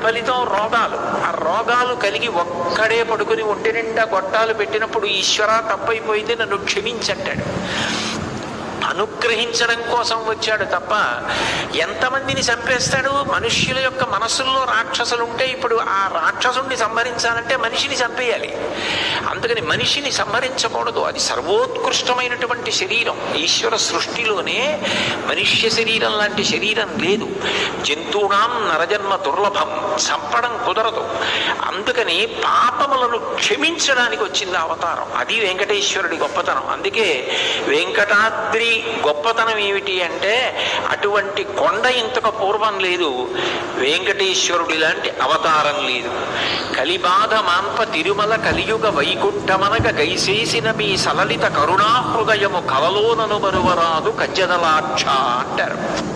ఫలితం రోగాలు. ఆ రోగాలు కలిగి ఒక్కడే పడుకుని ఒంటి నిండా గొట్టాలు పెట్టినప్పుడు ఈశ్వర తప్పైపోయింది నన్ను క్షమించంటాడు. అనుగ్రహించడం కోసం వచ్చాడు తప్ప ఎంతమందిని చంపేస్తాడు? మనుష్యుల యొక్క మనస్సుల్లో రాక్షసులు ఉంటే ఇప్పుడు ఆ రాక్షసుణ్ణి సంహరించాలంటే మనిషిని చంపేయాలి. అందుకని మనిషిని సంహరించకూడదు. అది సర్వోత్కృష్టమైనటువంటి శరీరం. ఈశ్వర సృష్టిలోనే మనుష్య శరీరం లాంటి శరీరం లేదు. జంతువునాం నరజన్మ దుర్లభం, చంపడం కుదరదు. అందుకని పాపములను క్షమించడానికి వచ్చింది అవతారం. అది వెంకటేశ్వరుడి గొప్పతనం. అందుకే వెంకటాద్రి గొప్పతనం ఏమిటి అంటే అటువంటి కొండ ఇంతకు పూర్వం లేదు, వెంకటేశ్వరుడి లాంటి అవతారం లేదు. కలిబాధ మాన్ప తిరుమల కలియుగ వైకుంఠమనగ గైసేసిన మీ సలలిత కరుణాహృదయము కలలోనను మరువరాదు కజ్జదలాక్ష అంటారు.